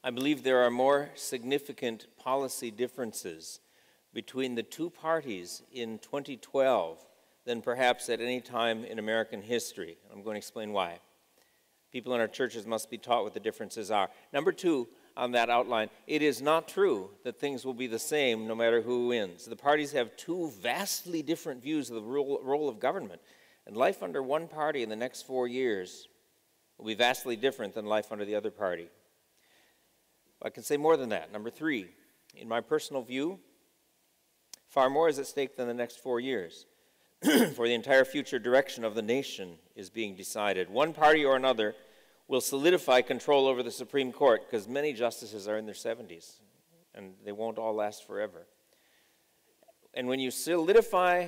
I believe there are more significant policy differences between the two parties in 2012 than perhaps at any time in American history. I'm going to explain why. People in our churches must be taught what the differences are. Number two on that outline, it is not true that things will be the same no matter who wins. The parties have two vastly different views of the role of government, and life under one party in the next 4 years will be vastly different than life under the other party. I can say more than that. Number three, in my personal view, far more is at stake than the next 4 years. For the entire future direction of the nation is being decided. One party or another will solidify control over the Supreme Court because many justices are in their 70s and they won't all last forever. And when you solidify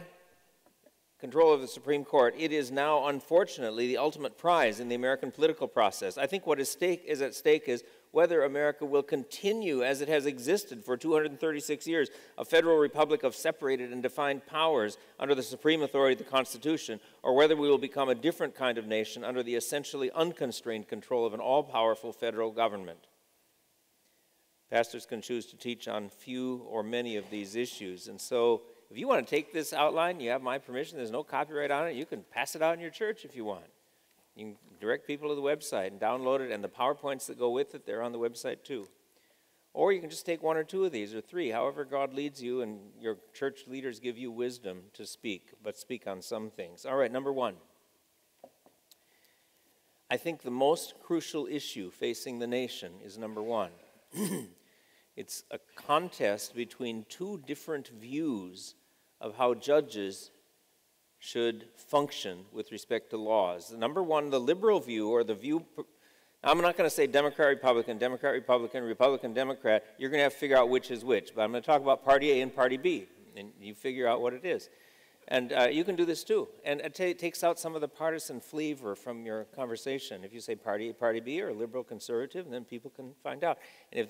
control of the Supreme Court, it is now, unfortunately, the ultimate prize in the American political process. I think what is at stake is whether America will continue as it has existed for 236 years, a federal republic of separated and defined powers under the supreme authority of the Constitution, or whether we will become a different kind of nation under the essentially unconstrained control of an all-powerful federal government. Pastors can choose to teach on few or many of these issues, and so if you want to take this outline, you have my permission, there's no copyright on it, you can pass it out in your church if you want. You can direct people to the website and download it, and the PowerPoints that go with it, they're on the website too. Or you can just take one or two of these, or three, however God leads you, and your church leaders give you wisdom to speak, but speak on some things. All right, number one. I think the most crucial issue facing the nation is number one. It's a contest between two different views of how judges should function with respect to laws. Number one, the liberal view, or the view, I'm not going to say Democrat, Republican, Republican, Democrat. You're going to have to figure out which is which, but I'm going to talk about Party A and Party B, and you figure out what it is. And you can do this too. And it takes out some of the partisan flavor from your conversation. If you say Party A, Party B, or liberal, conservative, then people can find out. And if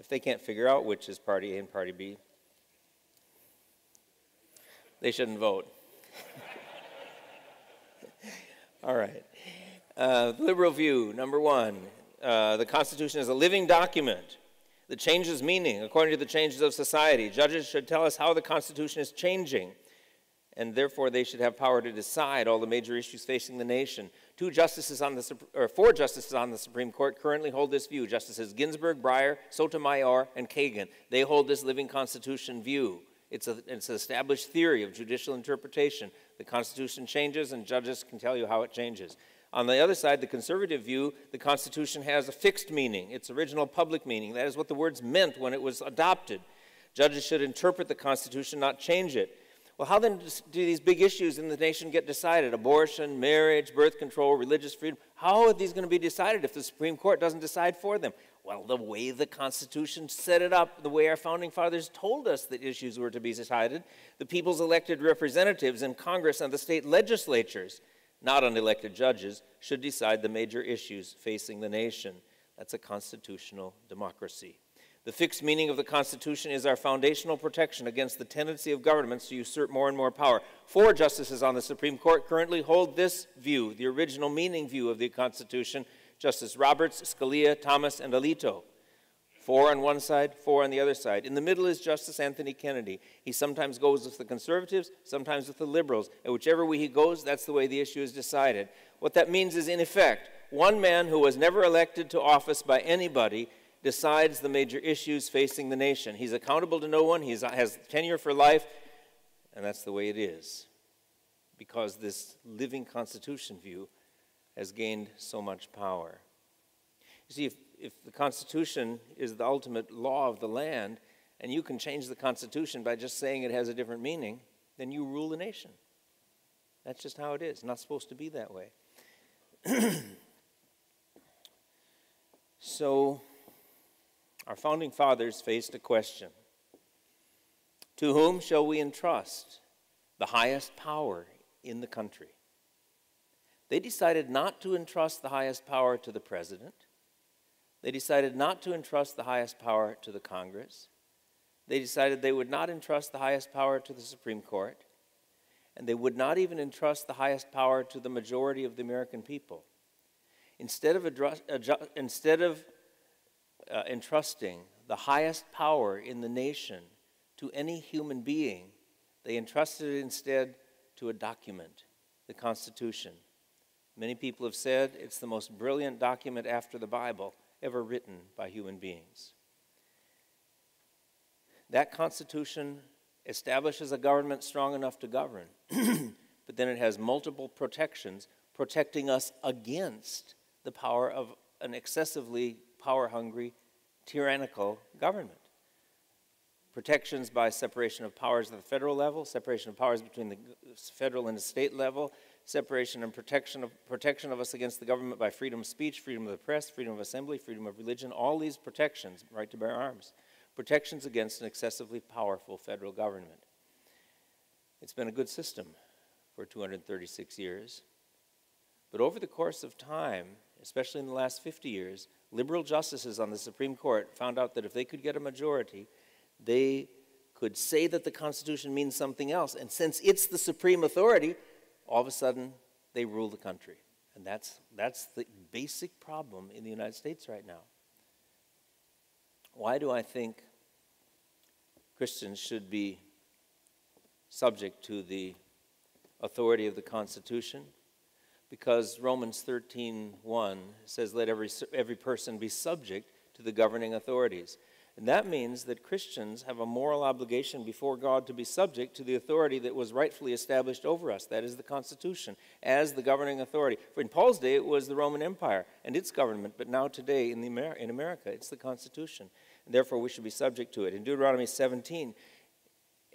they can't figure out which is Party A and Party B, they shouldn't vote. All right. Liberal view, number one. The Constitution is a living document that changes meaning according to the changes of society. Judges should tell us how the Constitution is changing, and therefore they should have power to decide all the major issues facing the nation. Four justices on the Supreme Court currently hold this view. Justices Ginsburg, Breyer, Sotomayor, and Kagan. They hold this living Constitution view. It's an established theory of judicial interpretation. The Constitution changes, and judges can tell you how it changes. On the other side, the conservative view, the Constitution has a fixed meaning, its original public meaning. That is what the words meant when it was adopted. Judges should interpret the Constitution, not change it. Well, how then do these big issues in the nation get decided? Abortion, marriage, birth control, religious freedom. How are these going to be decided if the Supreme Court doesn't decide for them? Well, the way the Constitution set it up, the way our founding fathers told us that issues were to be decided, the people's elected representatives in Congress and the state legislatures, not unelected judges, should decide the major issues facing the nation. That's a constitutional democracy. The fixed meaning of the Constitution is our foundational protection against the tendency of governments to usurp more and more power. 4 justices on the Supreme Court currently hold this view, the original meaning view of the Constitution: Justice Roberts, Scalia, Thomas, and Alito. 4 on one side, 4 on the other side. In the middle is Justice Anthony Kennedy. He sometimes goes with the conservatives, sometimes with the liberals. And whichever way he goes, that's the way the issue is decided. What that means is, in effect, one man who was never elected to office by anybody decides the major issues facing the nation. He's accountable to no one. He has tenure for life. And that's the way it is, because this living Constitution view has gained so much power. You see, if the Constitution is the ultimate law of the land, and you can change the Constitution by just saying it has a different meaning, then you rule the nation. That's just how it is. It's not supposed to be that way. So, our founding fathers faced a question. To whom shall we entrust the highest power in the country? They decided not to entrust the highest power to the president. They decided not to entrust the highest power to the Congress. They decided they would not entrust the highest power to the Supreme Court. And they would not even entrust the highest power to the majority of the American people. Instead of entrusting the highest power in the nation to any human being. They entrusted it instead to a document, the Constitution. Many people have said it's the most brilliant document after the Bible ever written by human beings. That Constitution establishes a government strong enough to govern, but then it has multiple protections protecting us against the power of an excessively power-hungry, tyrannical government. Protections by separation of powers at the federal level, separation of powers between the federal and the state level, separation and protection of us against the government by freedom of speech, freedom of the press, freedom of assembly, freedom of religion, all these protections, right to bear arms, protections against an excessively powerful federal government. It's been a good system for 236 years. But over the course of time, especially in the last 50 years, liberal justices on the Supreme Court found out that if they could get a majority, they could say that the Constitution means something else. And since it's the supreme authority, all of a sudden they rule the country. And that's the basic problem in the United States right now. Why do I think Christians should be subject to the authority of the Constitution? Because Romans 13:1 says, let every person be subject to the governing authorities. And that means that Christians have a moral obligation before God to be subject to the authority that was rightfully established over us. That is the Constitution, as the governing authority. For in Paul's day, it was the Roman Empire and its government, but now today in America, it's the Constitution. And therefore, we should be subject to it. In Deuteronomy 17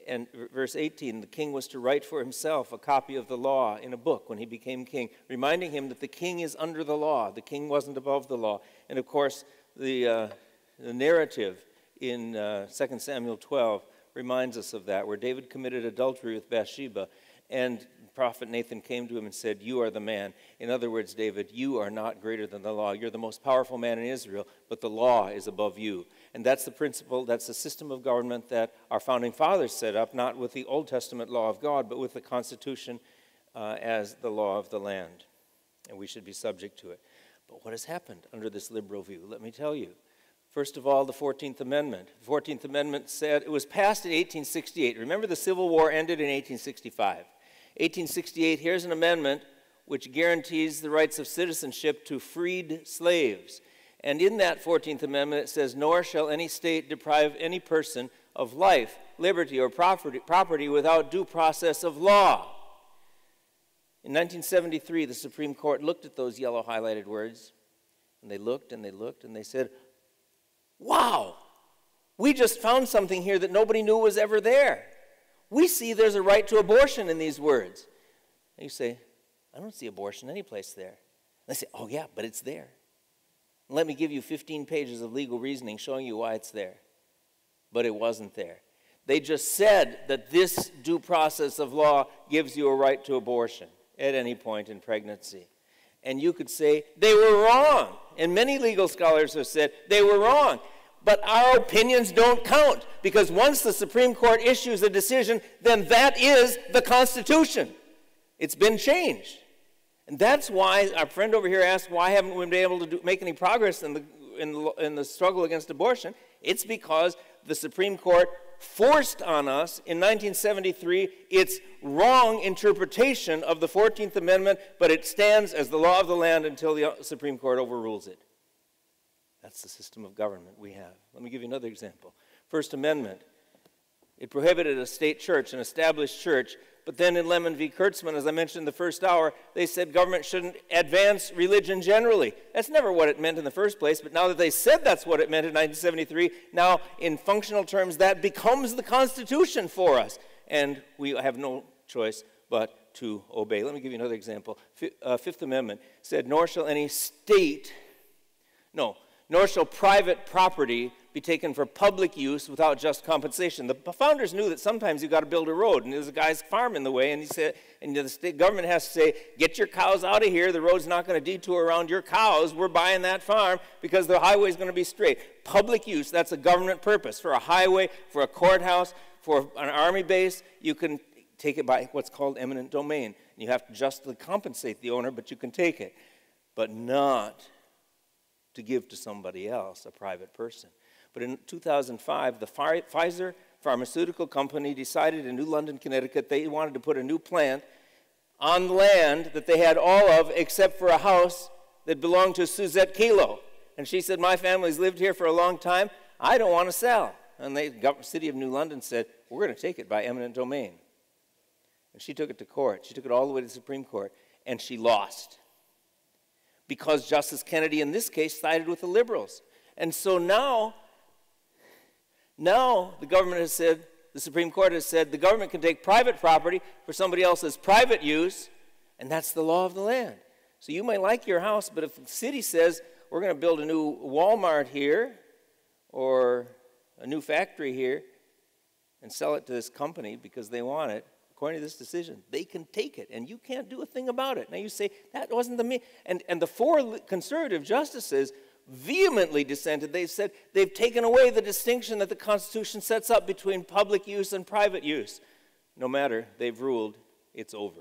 and verse 18, the king was to write for himself a copy of the law in a book when he became king, reminding him that the king is under the law. The king wasn't above the law. And of course, the narrative in 2 Samuel 12 reminds us of that, where David committed adultery with Bathsheba, and prophet Nathan came to him and said, you are the man. In other words, David, you are not greater than the law. You're the most powerful man in Israel, but the law is above you. And that's the principle, that's the system of government that our founding fathers set up, not with the Old Testament law of God, but with the Constitution as the law of the land. And we should be subject to it. But what has happened under this liberal view? Let me tell you. First of all, the 14th Amendment. The 14th Amendment said, it was passed in 1868. Remember, the Civil War ended in 1865. 1868, here's an amendment which guarantees the rights of citizenship to freed slaves. And in that 14th Amendment, it says, nor shall any state deprive any person of life, liberty, or property without due process of law. In 1973, the Supreme Court looked at those yellow highlighted words, and they looked and they looked, and they said, wow, we just found something here that nobody knew was ever there. We see there's a right to abortion in these words. And you say, I don't see abortion anyplace there. And they say, oh yeah, but it's there. And let me give you 15 pages of legal reasoning showing you why it's there. But it wasn't there. They just said that this due process of law gives you a right to abortion at any point in pregnancy. And you could say they were wrong. And many legal scholars have said they were wrong. But our opinions don't count, because once the Supreme Court issues a decision, then that is the Constitution. It's been changed. And that's why our friend over here asked, why haven't we been able to make any progress in the struggle against abortion? It's because the Supreme Court forced on us in 1973 its wrong interpretation of the 14th Amendment, but it stands as the law of the land until the Supreme Court overrules it. That's the system of government we have. Let me give you another example. First Amendment, it prohibited a state church, an established church, but then in Lemon v. Kurtzman, as I mentioned in the first hour, they said government shouldn't advance religion generally. That's never what it meant in the first place, but now that they said that's what it meant in 1973, now in functional terms that becomes the Constitution for us, and we have no choice but to obey. Let me give you another example. Fifth Amendment said, nor shall private property be taken for public use without just compensation. The founders knew that sometimes you've got to build a road, and there's a guy's farm in the way, and he said, and the state government has to say, get your cows out of here. The road's not going to detour around your cows. We're buying that farm because the highway's going to be straight. Public use, that's a government purpose. For a highway, for a courthouse, for an army base, you can take it by what's called eminent domain. You have to justly compensate the owner, but you can take it. But not to give to somebody else, a private person. But in 2005, the Pfizer pharmaceutical company decided in New London, Connecticut, they wanted to put a new plant on land that they had all of except for a house that belonged to Suzette Kelo. And she said, my family's lived here for a long time. I don't want to sell. And the city of New London said, we're going to take it by eminent domain. And she took it to court. She took it all the way to the Supreme Court. And she lost. Because Justice Kennedy, in this case, sided with the liberals. And so now the government has said, the Supreme Court has said, the government can take private property for somebody else's private use, and that's the law of the land. So you might like your house, but if the city says, we're going to build a new Walmart here, or a new factory here, and sell it to this company because they want it, according to this decision, they can take it, and you can't do a thing about it. Now you say, that wasn't the me. And the four conservative justices vehemently dissented. They said they've taken away the distinction that the Constitution sets up between public use and private use. No matter, they've ruled, it's over.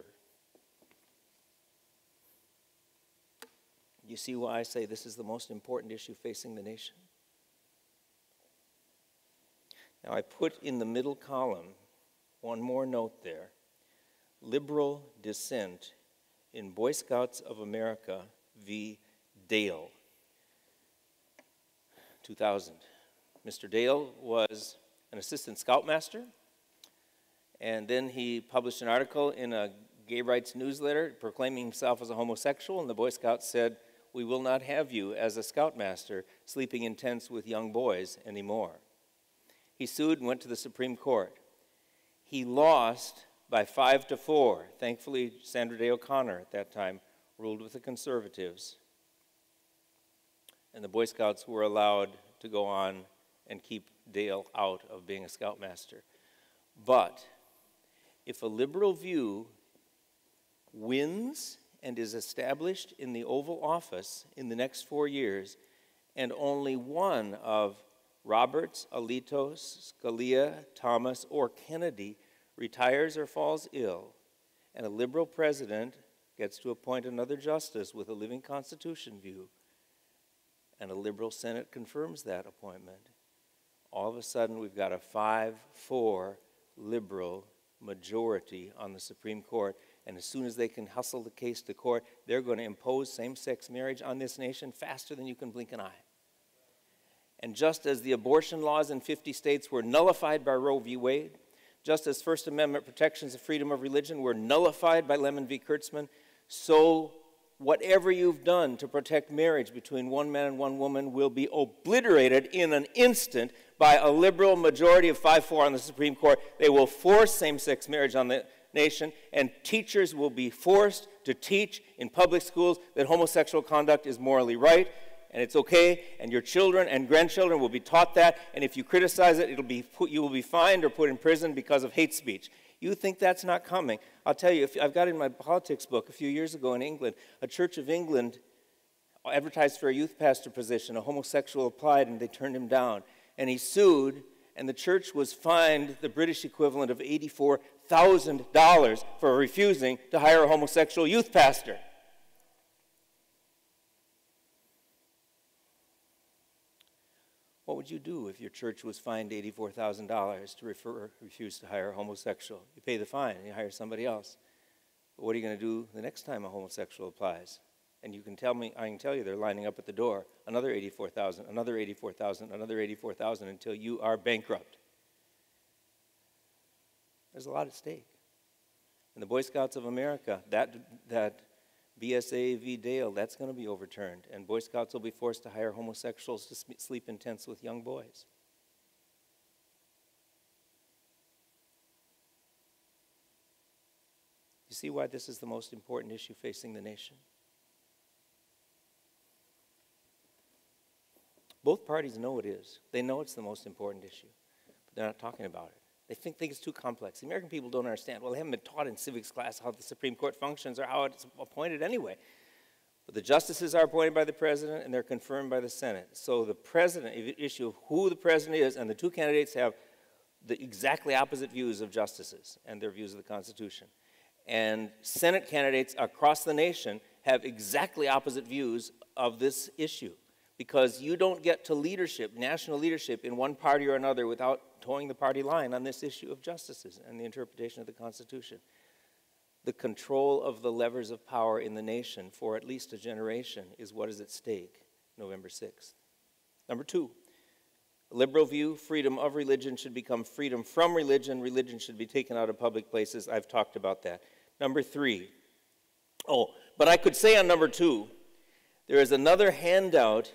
You see why I say this is the most important issue facing the nation? Now I put in the middle column one more note there. Liberal dissent in Boy Scouts of America v. Dale. 2000. Mr. Dale was an assistant scoutmaster, and then he published an article in a gay rights newsletter proclaiming himself as a homosexual, and the Boy Scouts said, we will not have you as a scoutmaster sleeping in tents with young boys anymore. He sued and went to the Supreme Court. He lost by 5-4. Thankfully, Sandra Day O'Connor at that time ruled with the conservatives. And the Boy Scouts were allowed to go on and keep Dale out of being a scoutmaster. But if a liberal view wins and is established in the Oval Office in the next 4 years, and only one of Roberts, Alito, Scalia, Thomas, or Kennedy retires or falls ill, and a liberal president gets to appoint another justice with a living Constitution view, and a liberal Senate confirms that appointment, all of a sudden we've got a 5-4 liberal majority on the Supreme Court, and as soon as they can hustle the case to court, they're going to impose same-sex marriage on this nation faster than you can blink an eye. And just as the abortion laws in 50 states were nullified by Roe v. Wade, just as First Amendment protections of freedom of religion were nullified by Lemon v. Kurtzman, so whatever you've done to protect marriage between one man and one woman will be obliterated in an instant by a liberal majority of 5-4 on the Supreme Court. They will force same-sex marriage on the nation, and teachers will be forced to teach in public schools that homosexual conduct is morally right, and it's okay, and your children and grandchildren will be taught that, and if you criticize it, you will be fined or put in prison because of hate speech. You think that's not coming. I'll tell you, I've got in my politics book a few years ago in England, a Church of England advertised for a youth pastor position. A homosexual applied, and they turned him down. And he sued, and the church was fined the British equivalent of $84,000 for refusing to hire a homosexual youth pastor. What would you do if your church was fined $84,000 to refuse to hire a homosexual? You pay the fine and you hire somebody else. But what are you going to do the next time a homosexual applies? And you can tell me, I can tell you they're lining up at the door. Another $84,000, another $84,000, another $84,000 until you are bankrupt. There's a lot at stake. And the Boy Scouts of America, that BSA v. Dale, that's going to be overturned, and Boy Scouts will be forced to hire homosexuals to sleep in tents with young boys. You see why this is the most important issue facing the nation? Both parties know it is. They know it's the most important issue, but they're not talking about it. They think it's too complex. The American people don't understand. Well, they haven't been taught in civics class how the Supreme Court functions or how it's appointed anyway. But the justices are appointed by the president, and they're confirmed by the Senate. So the president, the issue of who the president is, and the two candidates have the exactly opposite views of justices and their views of the Constitution. And Senate candidates across the nation have exactly opposite views of this issue. because you don't get to leadership, national leadership, in one party or another without towing the party line on this issue of justices and the interpretation of the Constitution. The control of the levers of power in the nation for at least a generation is what is at stake November 6th. Number 2, a liberal view, freedom of religion should become freedom from religion. Religion should be taken out of public places. I've talked about that. Number 3, but I could say on number 2, there is another handout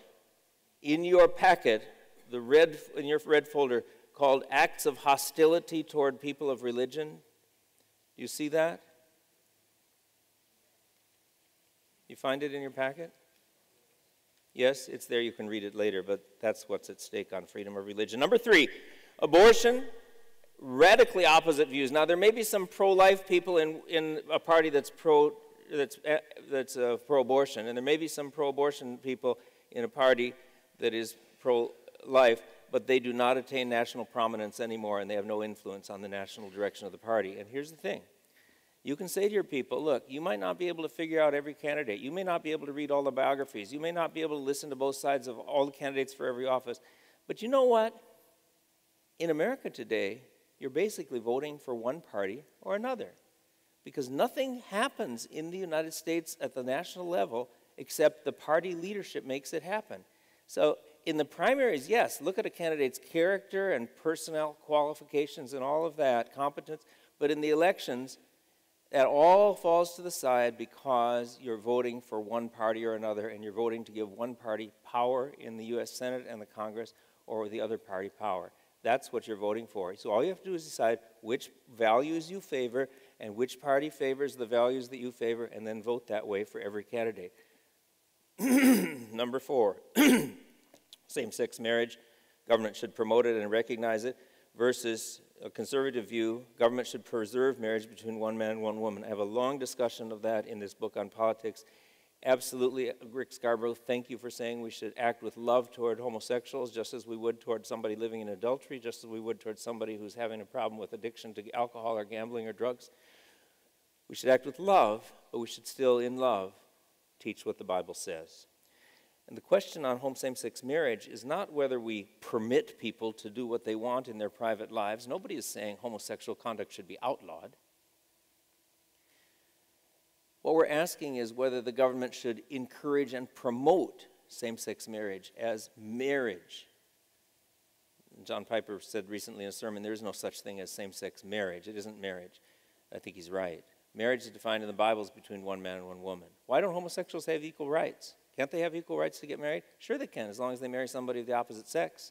in your packet, in your red folder, called Acts of Hostility Toward People of Religion. Do you see that? You find it in your packet? Yes, it's there. You can read it later, but that's what's at stake on freedom of religion. Number 3, abortion, radically opposite views. Now, there may be some pro-life people in a party that's pro-abortion, and there may be some pro-abortion people in a party that is pro-life, but they do not attain national prominence anymore, and they have no influence on the national direction of the party. And here's the thing. You can say to your people, look, you might not be able to figure out every candidate. You may not be able to read all the biographies. You may not be able to listen to both sides of all the candidates for every office. But you know what? In America today, you're basically voting for one party or another, because nothing happens in the United States at the national level except the party leadership makes it happen. So in the primaries, yes, look at a candidate's character and personnel qualifications and all of that, competence. But in the elections, that all falls to the side because you're voting for one party or another, and you're voting to give one party power in the U.S. Senate and the Congress, or the other party power. That's what you're voting for. So all you have to do is decide which values you favor and which party favors the values that you favor, and then vote that way for every candidate. Number 4, same-sex marriage. Government should promote it and recognize it, versus a conservative view, government should preserve marriage between one man and one woman. I have a long discussion of that in this book on politics. Absolutely, Rick Scarborough, thank you for saying we should act with love toward homosexuals, just as we would toward somebody living in adultery, just as we would toward somebody who's having a problem with addiction to alcohol or gambling or drugs. We should act with love, but we should still, in love, teach what the Bible says. And the question on same-sex marriage is not whether we permit people to do what they want in their private lives. Nobody is saying homosexual conduct should be outlawed. What we're asking is whether the government should encourage and promote same-sex marriage as marriage. John Piper said recently in a sermon, there is no such thing as same-sex marriage. It isn't marriage. I think he's right. Marriage is defined in the Bible as between one man and one woman. Why don't homosexuals have equal rights? Can't they have equal rights to get married? Sure they can, as long as they marry somebody of the opposite sex.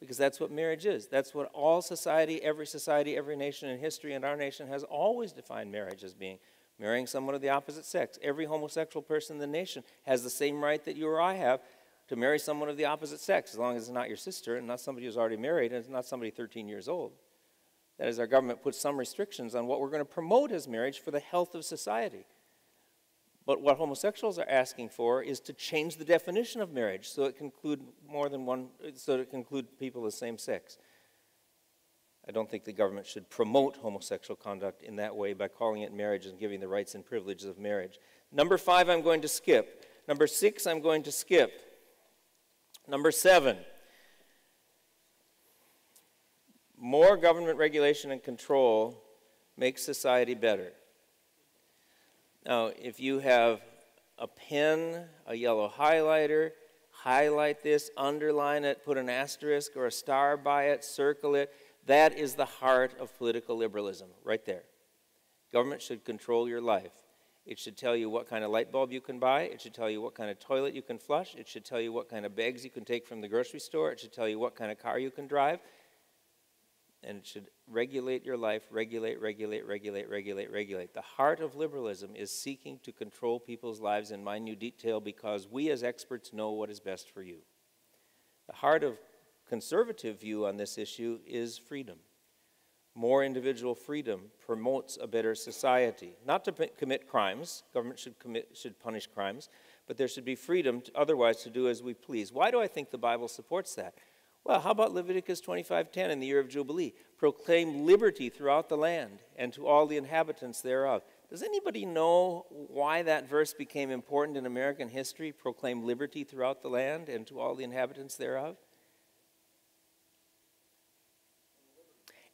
Because that's what marriage is. That's what all society, every nation in history, and our nation has always defined marriage as being. Marrying someone of the opposite sex. Every homosexual person in the nation has the same right that you or I have to marry someone of the opposite sex, as long as it's not your sister and not somebody who's already married and it's not somebody 13 years old. That is, our government puts some restrictions on what we're going to promote as marriage for the health of society. But what homosexuals are asking for is to change the definition of marriage so it can include more than one, so it can include people of the same sex. I don't think the government should promote homosexual conduct in that way by calling it marriage and giving the rights and privileges of marriage. Number 5, I'm going to skip. Number 6, I'm going to skip. Number 7, more government regulation and control makes society better. Now, if you have a pen, a yellow highlighter, highlight this, underline it, put an asterisk or a star by it, circle it. That is the heart of political liberalism, right there. Government should control your life. It should tell you what kind of light bulb you can buy. It should tell you what kind of toilet you can flush. It should tell you what kind of bags you can take from the grocery store. It should tell you what kind of car you can drive. And it should regulate your life, regulate. The heart of liberalism is seeking to control people's lives in minute detail because we as experts know what is best for you. The heart of conservative view on this issue is freedom. More individual freedom promotes a better society. Not to commit crimes. Government should punish crimes, but there should be freedom otherwise to do as we please. Why do I think the Bible supports that? Well, how about Leviticus 25:10 in the year of Jubilee? Proclaim liberty throughout the land and to all the inhabitants thereof. Does anybody know why that verse became important in American history? Proclaim liberty throughout the land and to all the inhabitants thereof.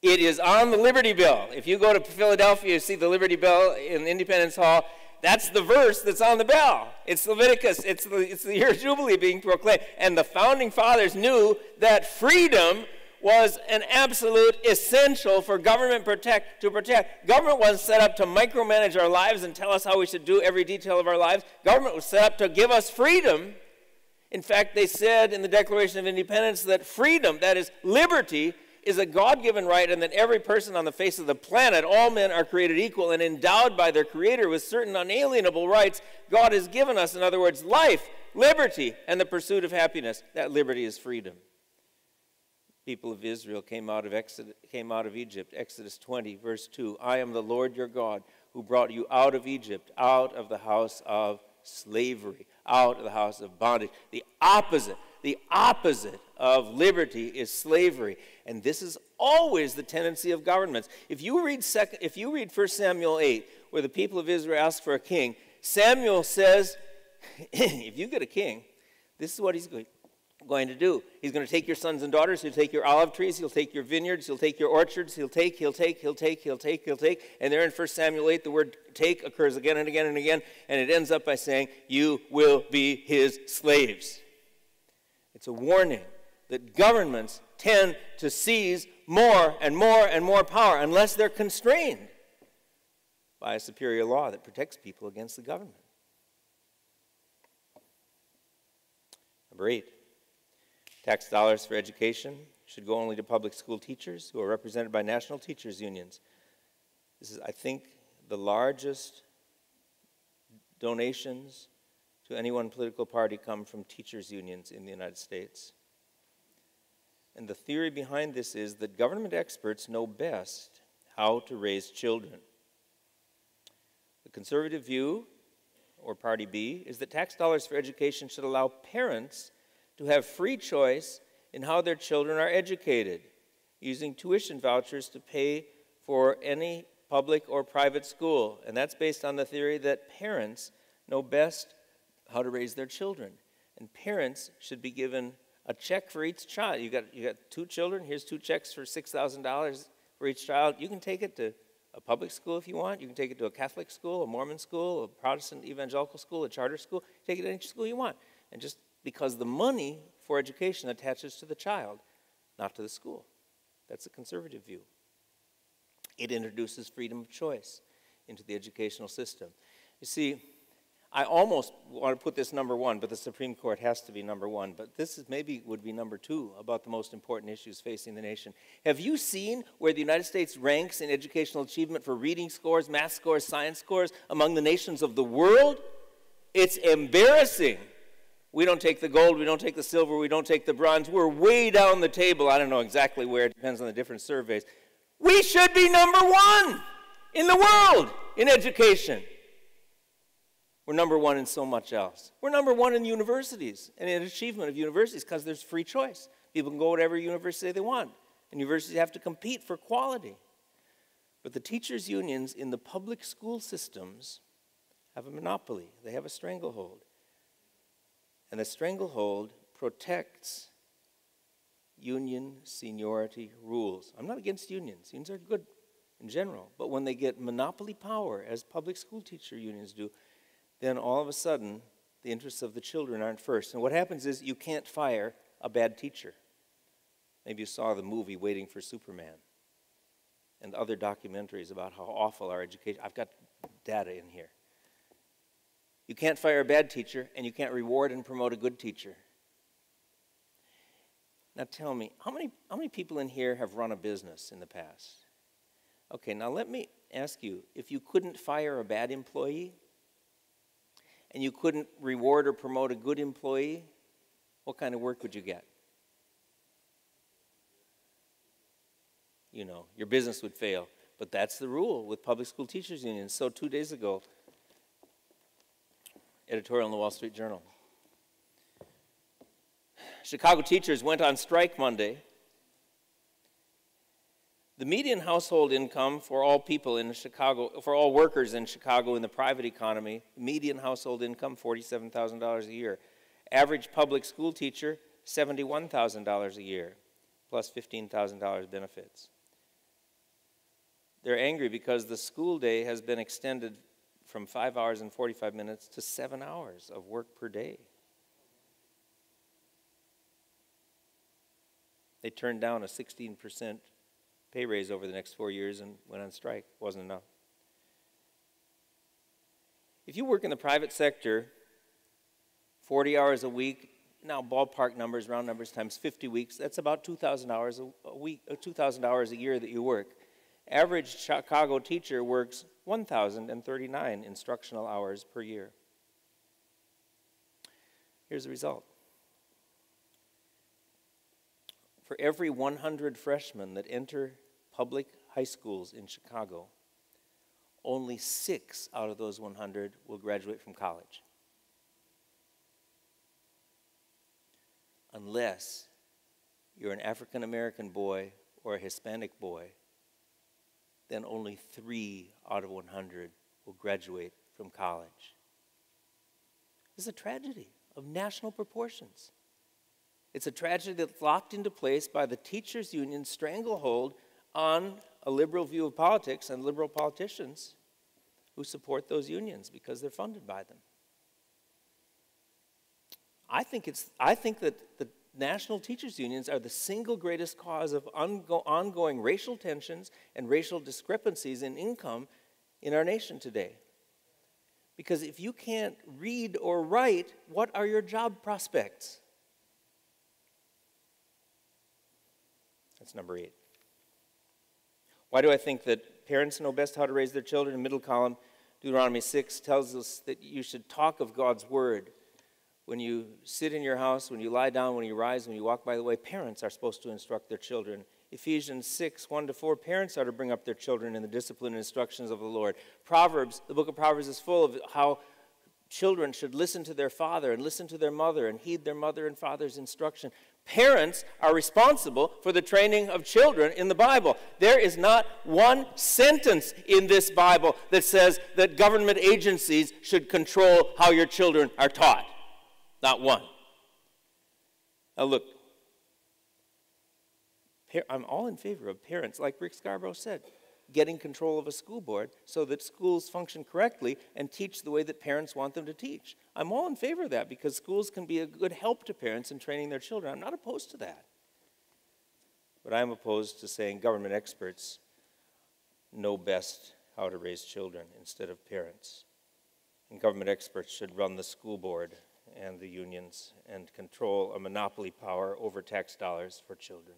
It is on the Liberty Bell. If you go to Philadelphia, you see the Liberty Bell in Independence Hall. That's the verse that's on the bell. It's Leviticus. It's the year of Jubilee being proclaimed. And the founding fathers knew that freedom was an absolute essential for government to protect. Government wasn't set up to micromanage our lives and tell us how we should do every detail of our lives. Government was set up to give us freedom. In fact, they said in the Declaration of Independence that freedom, that is liberty, is a God-given right, and that every person on the face of the planet, all men are created equal and endowed by their Creator with certain unalienable rights God has given us. In other words, life, liberty, and the pursuit of happiness. That liberty is freedom. People of Israel came out of Egypt. Exodus 20, verse 2. I am the Lord your God who brought you out of Egypt, out of the house of slavery, out of the house of bondage. The opposite of liberty is slavery. And this is always the tendency of governments. If you read 1 Samuel 8, where the people of Israel ask for a king, Samuel says, if you get a king, this is what he's going to do. He's going to take your sons and daughters, he'll take your olive trees, he'll take your vineyards, he'll take your orchards, he'll take. And there in 1 Samuel 8, the word take occurs again and again and again, and it ends up by saying, you will be his slaves. It's a warning that governments tend to seize more and more and more power unless they're constrained by a superior law that protects people against the government. Number 8, tax dollars for education should go only to public school teachers who are represented by national teachers unions. This is, I think, the largest donations to any one political party come from teachers unions in the United States. And the theory behind this is that government experts know best how to raise children. The conservative view, or Party B, is that tax dollars for education should allow parents to have free choice in how their children are educated, using tuition vouchers to pay for any public or private school. And that's based on the theory that parents know best how to raise their children. And parents should be given a check for each child. You got 2 children, here's 2 checks for $6,000 for each child. You can take it to a public school if you want. You can take it to a Catholic school, a Mormon school, a Protestant evangelical school, a charter school. Take it to any school you want. And just because the money for education attaches to the child, not to the school. That's a conservative view. It introduces freedom of choice into the educational system. You see, I almost want to put this number 1, but the Supreme Court has to be number 1. But this is would be number 2 about the most important issues facing the nation. Have you seen where the United States ranks in educational achievement for reading scores, math scores, science scores among the nations of the world? It's embarrassing. We don't take the gold, we don't take the silver, we don't take the bronze. We're way down the table. I don't know exactly where. It depends on the different surveys. We should be number 1 in the world in education. We're number 1 in so much else. We're number 1 in universities and in achievement of universities because there's free choice. People can go to whatever university they want. And universities have to compete for quality. But the teachers' unions in the public school systems have a monopoly. They have a stranglehold. And the stranglehold protects union seniority rules. I'm not against unions. Unions are good in general. But when they get monopoly power, as public school teacher unions do, then all of a sudden, the interests of the children aren't first. And what happens is you can't fire a bad teacher. Maybe you saw the movie Waiting for Superman and other documentaries about how awful our education. I've got data in here. You can't fire a bad teacher, and you can't reward and promote a good teacher. Now tell me, how many people in here have run a business in the past? Okay, now let me ask you, if you couldn't fire a bad employee, and you couldn't reward or promote a good employee, what kind of work would you get? You know, your business would fail. But that's the rule with public school teachers unions. So 2 days ago, editorial in the Wall Street Journal. Chicago teachers went on strike Monday. The median household income for all people in Chicago, for all workers in Chicago in the private economy, median household income, $47,000 a year. Average public school teacher, $71,000 a year, plus $15,000 benefits. They're angry because the school day has been extended from 5 hours and 45 minutes to 7 hours of work per day. They turned down a 16% pay raise over the next 4 years and went on strike. Wasn't enough. If you work in the private sector, 40 hours a week, now ballpark numbers, round numbers, times 50 weeks, that's about 2,000 hours a week, 2,000 hours a year that you work. Average Chicago teacher works 1,039 instructional hours per year. Here's the result. For every 100 freshmen that enter public high schools in Chicago, only 6 out of those 100 will graduate from college. Unless you're an African American boy or a Hispanic boy, then only 3 out of 100 will graduate from college. This is a tragedy of national proportions. It's a tragedy that's locked into place by the teachers' union stranglehold on a liberal view of politics and liberal politicians who support those unions because they're funded by them. I think that the national teachers' unions are the single greatest cause of ongoing racial tensions and racial discrepancies in income in our nation today. Because if you can't read or write, what are your job prospects? That's number 8. Why do I think that parents know best how to raise their children? In the middle column, Deuteronomy 6 tells us that you should talk of God's word. When you sit in your house, when you lie down, when you rise, when you walk by the way, parents are supposed to instruct their children. Ephesians 6, 1-4, parents are to bring up their children in the discipline and instructions of the Lord. Proverbs, the book of Proverbs is full of how children should listen to their father and listen to their mother and heed their mother and father's instruction. Parents are responsible for the training of children in the Bible. There is not one sentence in this Bible that says that government agencies should control how your children are taught. Not one. Now look, I'm all in favor of parents, like Rick Scarborough said, getting control of a school board so that schools function correctly and teach the way that parents want them to teach. I'm all in favor of that because schools can be a good help to parents in training their children. I'm not opposed to that. But I'm opposed to saying government experts know best how to raise children instead of parents. And government experts should run the school board and the unions and control a monopoly power over tax dollars for children.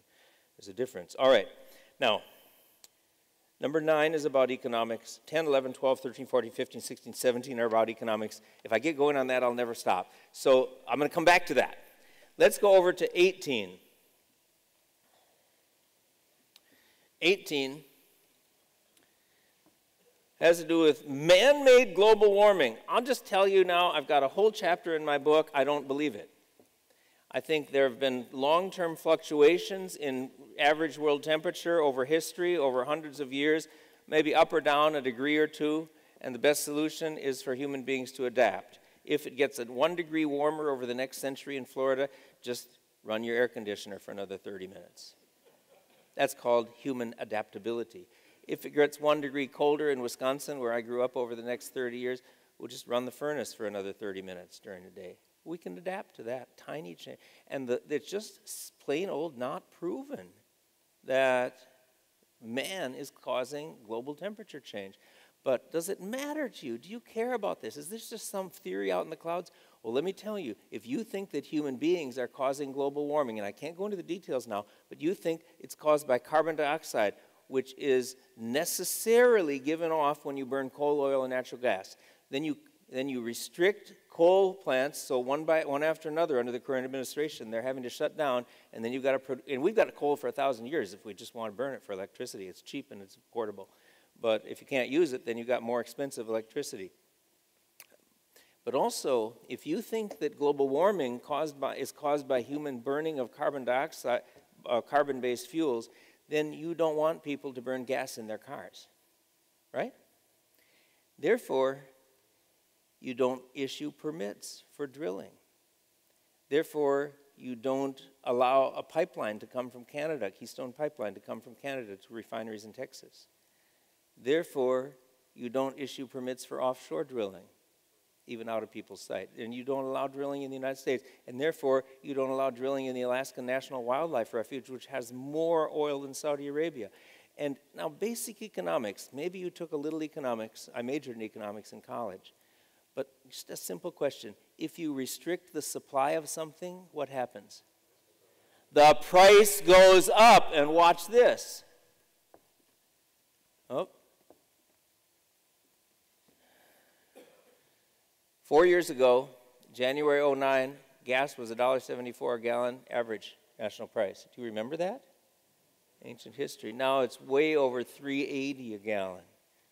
There's a difference. All right. Now, number 9 is about economics. 10, 11, 12, 13, 14, 15, 16, 17 are about economics. If I get going on that, I'll never stop. So I'm going to come back to that. Let's go over to 18. 18 has to do with man-made global warming. I'll just tell you now, I've got a whole chapter in my book. I don't believe it. I think there have been long-term fluctuations in average world temperature over history, over hundreds of years, maybe up or down a degree or two, and the best solution is for human beings to adapt. If it gets 1 degree warmer over the next century in Florida, just run your air conditioner for another 30 minutes. That's called human adaptability. If it gets 1 degree colder in Wisconsin, where I grew up over the next 30 years, we'll just run the furnace for another 30 minutes during the day. We can adapt to that tiny change. And it's just plain old not proven that man is causing global temperature change. But does it matter to you? Do you care about this? Is this just some theory out in the clouds? Well, let me tell you, if you think that human beings are causing global warming, and I can't go into the details now, but you think it's caused by carbon dioxide, which is necessarily given off when you burn coal, oil, and natural gas, then you restrict coal plants, so one after another under the current administration, they're having to shut down, and then you've got to, and we've got coal for 1,000 years if we just want to burn it for electricity. It's cheap and it's portable. But if you can't use it, then you've got more expensive electricity. But also, if you think that global warming is caused by human burning of carbon dioxide, carbon-based fuels, then you don't want people to burn gas in their cars, right? Therefore, you don't issue permits for drilling. Therefore, you don't allow a pipeline to come from Canada, Keystone Pipeline to come from Canada to refineries in Texas. Therefore, you don't issue permits for offshore drilling, even out of people's sight. And you don't allow drilling in the United States. And therefore, you don't allow drilling in the Alaska National Wildlife Refuge, which has more oil than Saudi Arabia. And now basic economics, maybe you took a little economics. I majored in economics in college. But just a simple question. If you restrict the supply of something, what happens? The price goes up. And watch this. Oh. 4 years ago, January 2009, gas was $1.74 a gallon, average national price. Do you remember that? Ancient history. Now it's way over $3.80 a gallon.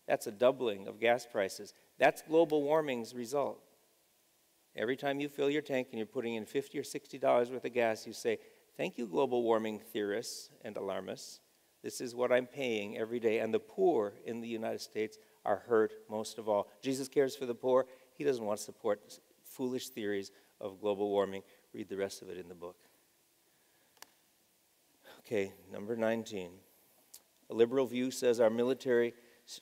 That's a doubling of gas prices. That's global warming's result. Every time you fill your tank and you're putting in $50 or $60 worth of gas, you say, thank you, global warming theorists and alarmists. This is what I'm paying every day. And the poor in the United States are hurt most of all. Jesus cares for the poor. He doesn't want to support foolish theories of global warming. Read the rest of it in the book. Okay, number 19. A liberal view says our military...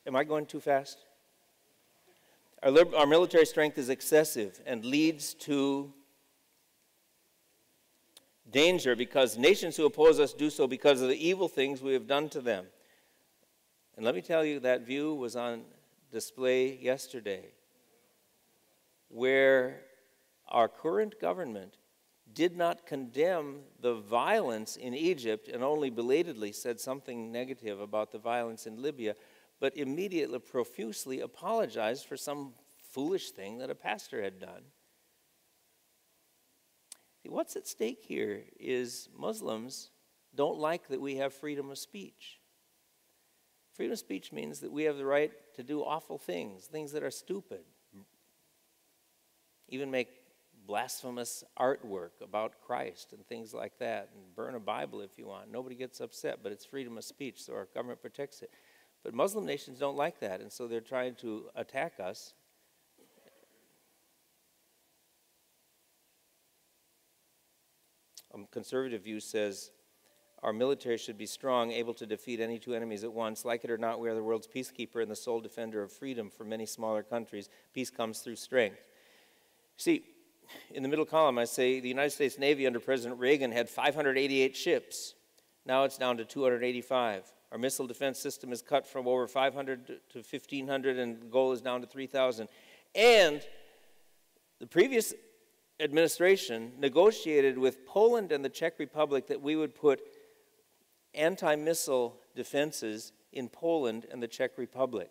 Am I going too fast? Our military strength is excessive and leads to danger because nations who oppose us do so because of the evil things we have done to them. And let me tell you, that view was on display yesterday, where our current government did not condemn the violence in Egypt and only belatedly said something negative about the violence in Libya, but immediately, profusely apologized for some foolish thing that a pastor had done. See, what's at stake here is Muslims don't like that we have freedom of speech. Freedom of speech means that we have the right to do awful things, things that are stupid. Even make blasphemous artwork about Christ and things like that, and burn a Bible if you want. Nobody gets upset, but it's freedom of speech, so our government protects it. But Muslim nations don't like that, and so they're trying to attack us. A conservative view says our military should be strong, able to defeat any two enemies at once. Like it or not, we are the world's peacekeeper and the sole defender of freedom for many smaller countries. Peace comes through strength. See, in the middle column, I say the United States Navy under President Reagan had 588 ships. Now it's down to 285. Our missile defense system is cut from over 500 to 1,500, and the goal is down to 3,000. And the previous administration negotiated with Poland and the Czech Republic that we would put anti-missile defenses in Poland and the Czech Republic.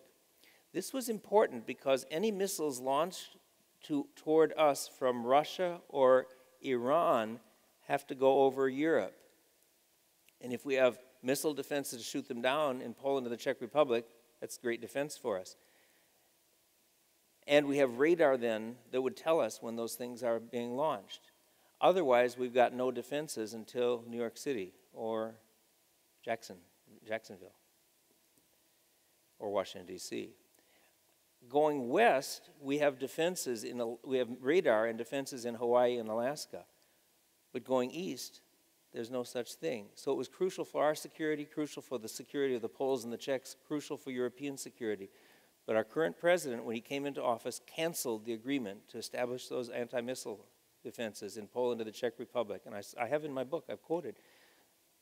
This was important because any missiles launched toward us from Russia or Iran have to go over Europe. And if we have missile defenses to shoot them down in Poland and the Czech Republic, that's great defense for us. And we have radar then that would tell us when those things are being launched. Otherwise, we've got no defenses until New York City or Jacksonville or Washington, D.C. Going west, we have defenses we have radar and defenses in Hawaii and Alaska. But going east, there's no such thing. So it was crucial for our security, crucial for the security of the Poles and the Czechs, crucial for European security. But our current president, when he came into office, canceled the agreement to establish those anti-missile defenses in Poland and the Czech Republic. And I have in my book, I've quoted,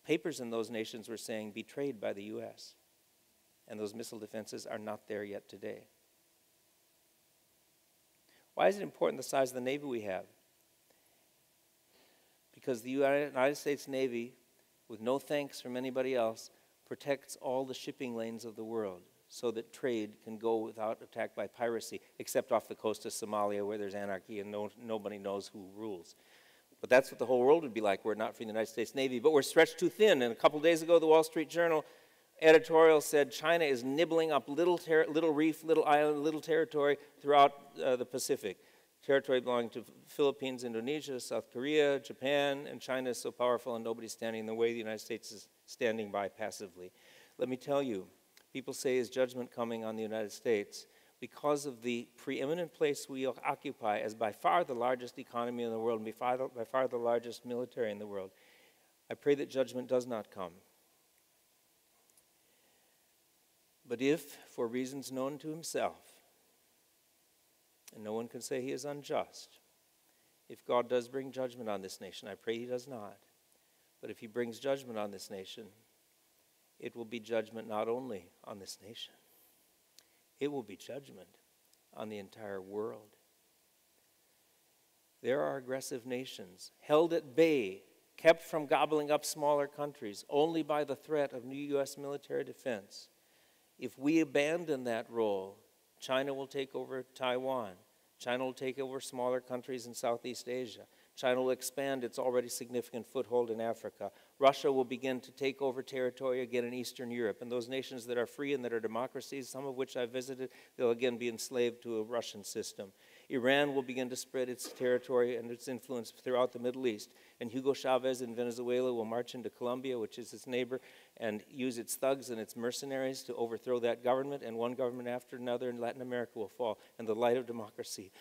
papers in those nations were saying betrayed by the U.S. And those missile defenses are not there yet today. Why is it important the size of the Navy we have? Because the United States Navy, with no thanks from anybody else, protects all the shipping lanes of the world so that trade can go without attack by piracy, except off the coast of Somalia where there's anarchy and nobody knows who rules. But that's what the whole world would be like were it not for the United States Navy. But we're stretched too thin. And a couple days ago, the Wall Street Journal editorial said China is nibbling up little reef, little island, little territory throughout the Pacific. territory belonging to Philippines, Indonesia, South Korea, Japan, and China is so powerful and nobody's standing in the way. The United States is standing by passively. Let me tell you, people say, is judgment coming on the United States? Because of the preeminent place we occupy as by far the largest economy in the world and by far the largest military in the world, I pray that judgment does not come. But if, for reasons known to himself, and no one can say he is unjust, if God does bring judgment on this nation, I pray he does not, but if he brings judgment on this nation, it will be judgment not only on this nation, it will be judgment on the entire world. There are aggressive nations held at bay, kept from gobbling up smaller countries only by the threat of new U.S. military defense. If we abandon that role, China will take over Taiwan. China will take over smaller countries in Southeast Asia. China will expand its already significant foothold in Africa. Russia will begin to take over territory again in Eastern Europe. And those nations that are free and that are democracies, some of which I visited, they'll again be enslaved to a Russian system. Iran will begin to spread its territory and its influence throughout the Middle East. And Hugo Chavez in Venezuela will march into Colombia, which is its neighbor, and use its thugs and its mercenaries to overthrow that government, and one government after another in Latin America will fall, and the light of democracy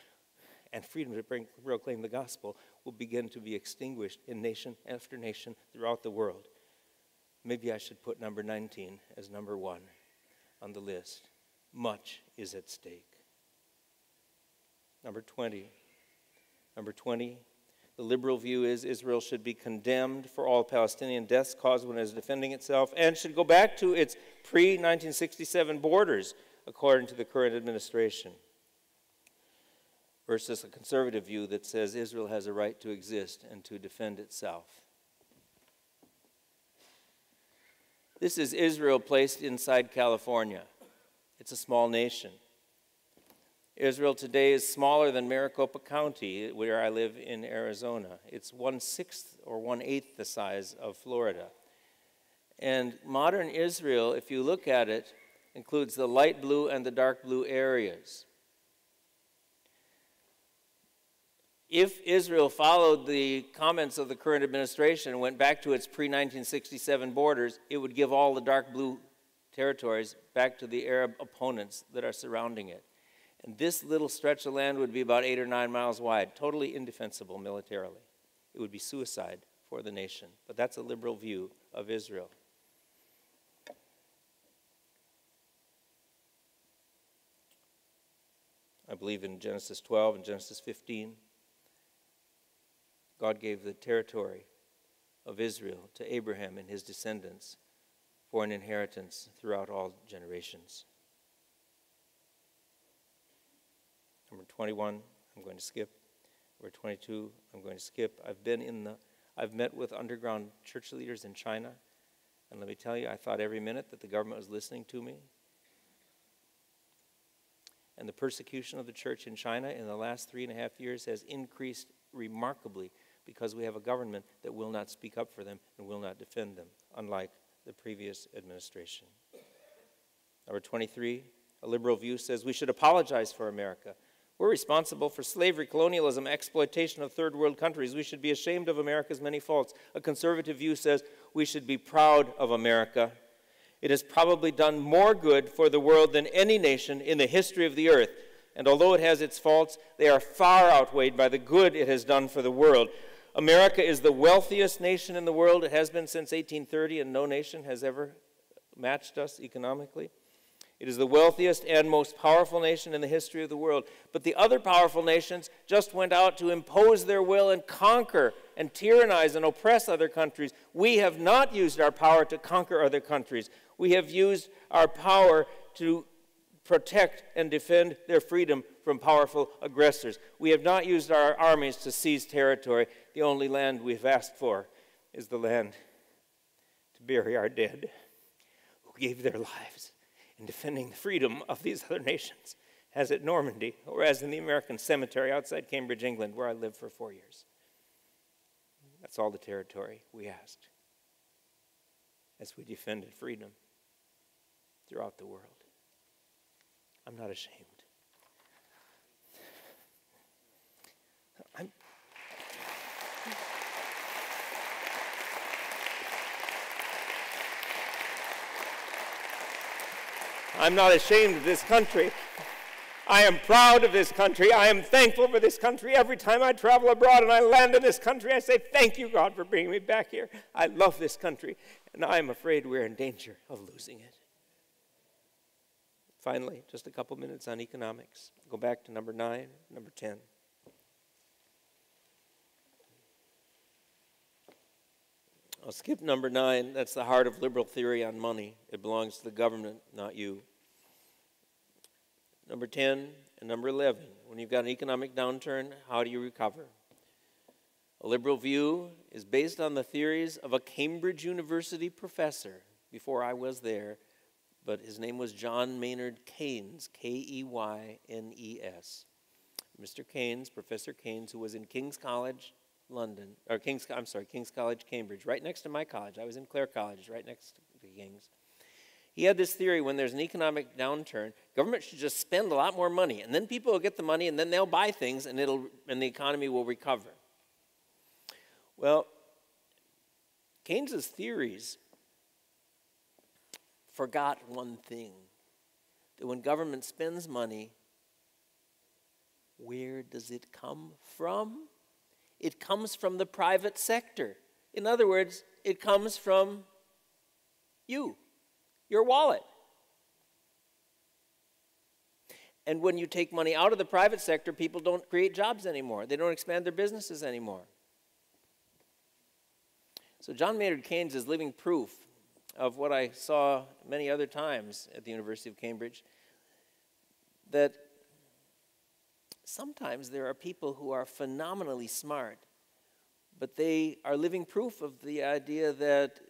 and freedom to proclaim the gospel will begin to be extinguished in nation after nation throughout the world. Maybe I should put number 19 as number 1 on the list. Much is at stake. Number 20. The liberal view is Israel should be condemned for all Palestinian deaths caused when it is defending itself and should go back to its pre-1967 borders, according to the current administration, versus a conservative view that says Israel has a right to exist and to defend itself. This is Israel placed inside California. It's a small nation. Israel today is smaller than Maricopa County, where I live in Arizona. It's 1/6 or 1/8 the size of Florida. And modern Israel, if you look at it, includes the light blue and the dark blue areas. If Israel followed the comments of the current administration and went back to its pre-1967 borders, it would give all the dark blue territories back to the Arab opponents that are surrounding it. And this little stretch of land would be about 8 or 9 miles wide, totally indefensible militarily. It would be suicide for the nation. But that's a liberal view of Israel. I believe in Genesis 12 and Genesis 15. God gave the territory of Israel to Abraham and his descendants for an inheritance throughout all generations. Number 21, I'm going to skip. Number 22, I'm going to skip. I've met with underground church leaders in China, and let me tell you, I thought every minute that the government was listening to me. And the persecution of the church in China in the last 3.5 years has increased remarkably because we have a government that will not speak up for them and will not defend them, unlike the previous administration. Number 23, a liberal view says we should apologize for America. We're responsible for slavery, colonialism, exploitation of third world countries. We should be ashamed of America's many faults. A conservative view says we should be proud of America. It has probably done more good for the world than any nation in the history of the earth. And although it has its faults, they are far outweighed by the good it has done for the world. America is the wealthiest nation in the world. It has been since 1830, and no nation has ever matched us economically. It is the wealthiest and most powerful nation in the history of the world. But the other powerful nations just went out to impose their will and conquer and tyrannize and oppress other countries. We have not used our power to conquer other countries. We have used our power to protect and defend their freedom from powerful aggressors. We have not used our armies to seize territory. The only land we've asked for is the land to bury our dead who gave their lives in defending the freedom of these other nations, as at Normandy, or as in the American cemetery outside Cambridge, England, where I lived for 4 years. That's all the territory we asked as we defended freedom throughout the world. I'm not ashamed. I'm not ashamed of this country. I am proud of this country. I am thankful for this country. Every time I travel abroad and I land in this country, I say, thank you, God, for bringing me back here. I love this country, and I am afraid we're in danger of losing it. Finally, just a couple minutes on economics. Go back to number 9, number 10. I'll skip number 9. That's the heart of liberal theory on money. It belongs to the government, not you. Number 10 and number 11. When you've got an economic downturn, how do you recover? A liberal view is based on the theories of a Cambridge University professor before I was there, but his name was John Maynard Keynes, Keynes. Mr. Keynes, Professor Keynes, who was in King's College, London, or King's College, Cambridge, right next to my college. I was in Clare College, right next to King's. He had this theory: when there's an economic downturn, government should just spend a lot more money, and then people will get the money, and then they'll buy things, and the economy will recover. Well, Keynes's theories forgot one thing: that when government spends money, where does it come from? It comes from the private sector. In other words, it comes from you, your wallet. And when you take money out of the private sector, people don't create jobs anymore. They don't expand their businesses anymore. So John Maynard Keynes is living proof of what I saw many other times at the University of Cambridge, that sometimes there are people who are phenomenally smart, but they are living proof of the idea that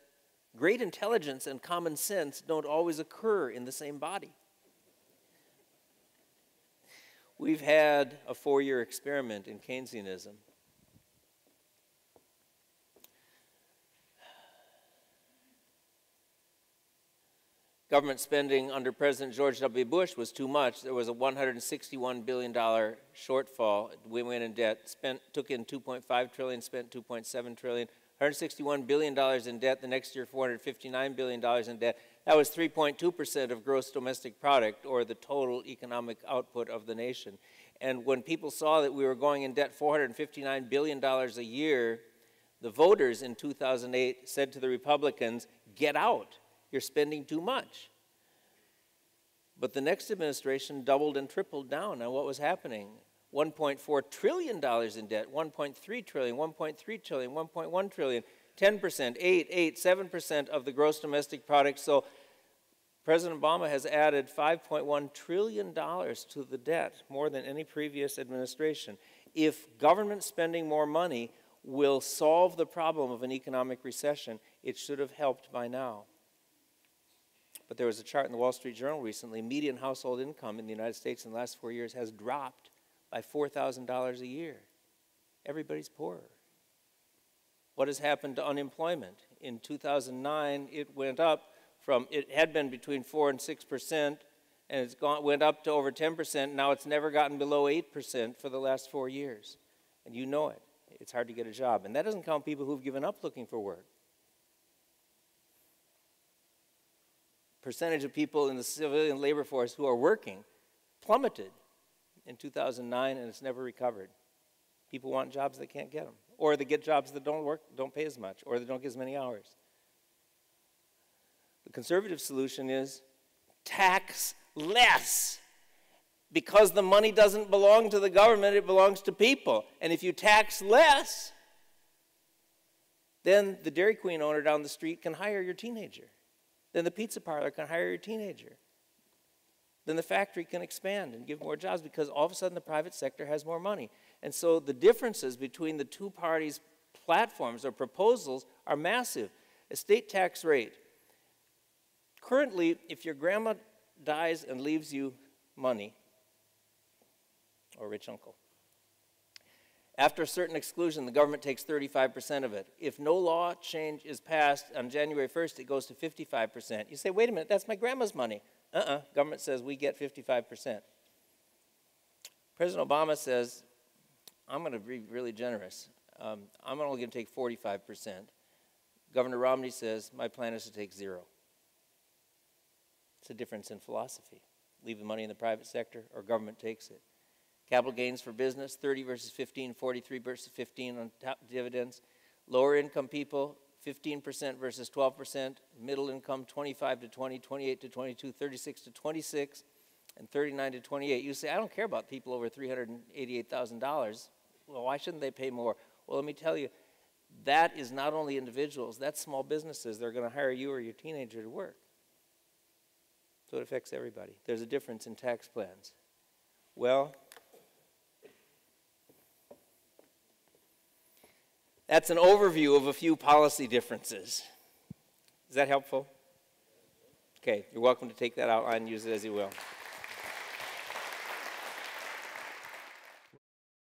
great intelligence and common sense don't always occur in the same body. We've had a 4-year experiment in Keynesianism. Government spending under President George W. Bush was too much. There was a $161 billion shortfall. We went in debt, took in $2.5 trillion, spent $2.7 trillion. $161 billion in debt. The next year, $459 billion in debt. That was 3.2% of gross domestic product, or the total economic output of the nation. And when people saw that we were going in debt $459 billion a year, the voters in 2008 said to the Republicans, get out. You're spending too much. But the next administration doubled and tripled down on what was happening. $1.4 trillion in debt, $1.3 trillion, $1.3 trillion, $1.1 trillion, 10%, 8, 7% of the gross domestic product. So President Obama has added $5.1 trillion to the debt, more than any previous administration. If government spending more money will solve the problem of an economic recession, it should have helped by now. But there was a chart in the Wall Street Journal recently. Median household income in the United States in the last 4 years has dropped by $4,000 a year. Everybody's poorer. What has happened to unemployment? In 2009, it went up it had been between 4 and 6%, and went up to over 10%. Now it's never gotten below 8% for the last 4 years. And you know it. It's hard to get a job. And that doesn't count people who've given up looking for work. Percentage of people in the civilian labor force who are working plummeted in 2009, and it's never recovered. People want jobs, they can't get them. Or they get jobs that don't pay as much, or they don't get as many hours. The conservative solution is tax less. Because the money doesn't belong to the government, it belongs to people. And if you tax less, then the Dairy Queen owner down the street can hire your teenager. Then the pizza parlor can hire your teenager. Then the factory can expand and give more jobs, because all of a sudden the private sector has more money. And so the differences between the two parties' platforms or proposals are massive. Estate tax rate. Currently, if your grandma dies and leaves you money, or rich uncle, after a certain exclusion, the government takes 35% of it. If no law change is passed on January 1st, it goes to 55%. You say, wait a minute, that's my grandma's money. Government says we get 55%. President Obama says, I'm going to be really generous. I'm only going to take 45%. Governor Romney says, my plan is to take 0. It's a difference in philosophy. Leave the money in the private sector or government takes it. Capital gains for business, 30 versus 15, 43 versus 15 on top dividends. Lower income people, 15% versus 12%. Middle income, 25 to 20, 28 to 22, 36 to 26, and 39 to 28. You say, I don't care about people over $388,000. Well, why shouldn't they pay more? Well, let me tell you, that is not only individuals, that's small businesses. They're going to hire you or your teenager to work. So it affects everybody. There's a difference in tax plans. Well, that's an overview of a few policy differences. Is that helpful? Okay, you're welcome to take that outline and use it as you will.